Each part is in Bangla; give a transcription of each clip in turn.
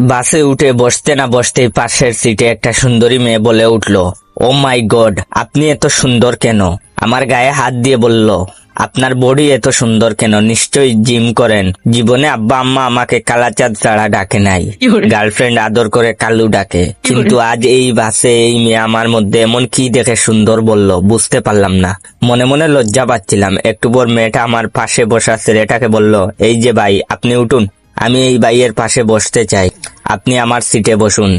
বাসে উঠে বসতে না বসতেই পাশের সিটে একটা সুন্দরী মেয়ে বলে উঠল, ও মাই গড, আপনি এত সুন্দর কেন? আমার গায়ে হাত দিয়ে বলল, আপনার বডি এত সুন্দর কেন? নিশ্চয়ই জিম করেন। জীবনে আব্বা আম্মা আমাকে কালাচাঁদ ছাড়া ডাকে নাই, গার্লফ্রেন্ড আদর করে কালু ডাকে, কিন্তু আজ এই বাসে এই মেয়ে আমার মধ্যে এমন কি দেখে সুন্দর বলল, বুঝতে পারলাম না। মনে মনে লজ্জা পাচ্ছিলাম। একটু পর মেয়েটা আমার পাশে বসা ছেলেটাকে বলল, এই যে ভাই, আপনি উঠুন, আমি এই ভাইয়ের পাশে বসতে চাই, আপনি আমার সিটে বসুন।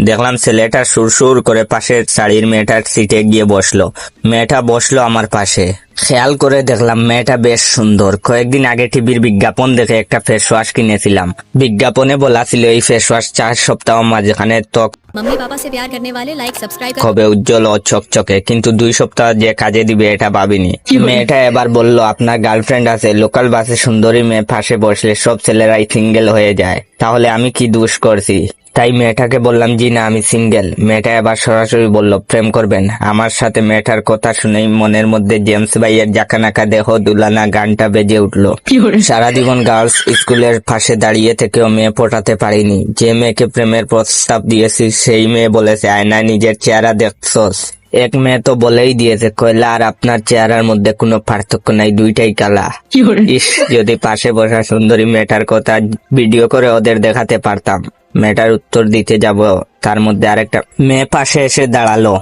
দেখলাম ছেলেটা সুরসুর করে পাশের শাড়ির মেয়েটার সিটে গিয়ে বসলো। মেয়েটা বসলো আমার পাশে। খেয়াল করে দেখলাম মেয়েটা বেশ সুন্দর। কয়েকদিন আগে টিভির বিজ্ঞাপন দেখে একটা ফেস ওয়াশ কিনেছিলাম। বিজ্ঞাপনে বলা ছিল এই ফেস ওয়াশ 4 সপ্তাহ মাঝখানে ত্বক मम्मी पापा से प्यार करने वाले लाइक सब्सक्राइब হবে উজ্জ্বল ও চকচকে, কিন্তু 2 সপ্তাহ যে কাজে দিবে এটা ভাবিনি। মেয়েটা এবার বলল, আপনার গার্লফ্রেন্ড আছে? লোকাল বাসে সুন্দরী মেয়ে পাশে বসলে সব ছেলেরাই সিঙ্গেল হয়ে যায়, তাহলে আমি কি দোষ করছি? তাই মেয়েটাকে বললাম, জি না, আমি সিঙ্গেল। মেয়েটা এবার সরাসরি বলল, প্রেম করবেন আমার সাথে? মেয়েটার কথা শুনেই মনের মধ্যে জেমস ভাইয়ের জাকানাকা দেহ দুলানা গানটা বেজে উঠল। সারা জীবন গার্লস স্কুলের পাশে দাঁড়িয়ে থেকেও মেয়ে পটাতে পারিনি। যে মেয়েকে প্রেমের প্রস্তাব দিয়েছি সেই মেয়ে বলেছে, আয়নায় নিজের চেহারা দেখছস? এক মেয়ে তো বলেই দিয়েছে, কয়লা আর আপনার চেহারার মধ্যে কোনো পার্থক্য নাই, দুইটাই কালা। ইস, যদি পাশে বসা সুন্দরী মেয়েটার কথা ভিডিও করে ওদের দেখাতে পারতাম। মেয়েটার উত্তর দিতে যাব, তার মধ্যে আরেকটা মেয়ে পাশে এসে দাঁড়ালো।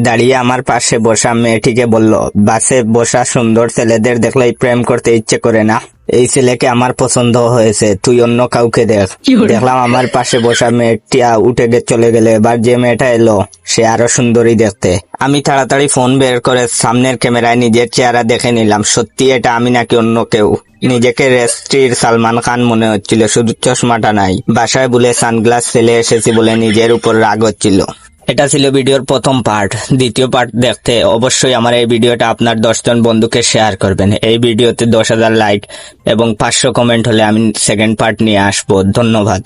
দাঁড়িয়ে আমার পাশে বসা মেয়েটিকে বলল, বাসে বসা সুন্দর ছেলেদের দেখলেই প্রেম করতে ইচ্ছে করে না? এই ছেলেকে আমার পছন্দ হয়েছে, তুই অন্য কাউকে দেখ। দেখলাম আমার পাশে বসা মেয়েটি উঠে চলে গেলে। এবার যে মেয়েটা এলো সে আরো সুন্দরী দেখতে। আমি তাড়াতাড়ি ফোন বের করে সামনের ক্যামেরায় নিজের চেহারা দেখে নিলাম। সত্যি এটা আমি নাকি অন্য কেউ? নিজেকে রেস্ট্রির সালমান খান মনে হচ্ছিল, শুধু চশমাটা নাই। বাসায় বলে সানগ্লাস ফেলে এসেছি বলে নিজের উপর রাগ হচ্ছিল। এটা ছিল ভিডিওর প্রথম পার্ট। দ্বিতীয় পার্ট দেখতে অবশ্যই আমার এই ভিডিওটা আপনার 10 জন বন্ধুকে শেয়ার করবেন। এই ভিডিওতে 10,000 লাইক এবং 500 কমেন্ট হলে আমি সেকেন্ড পার্ট নিয়ে আসবো। ধন্যবাদ।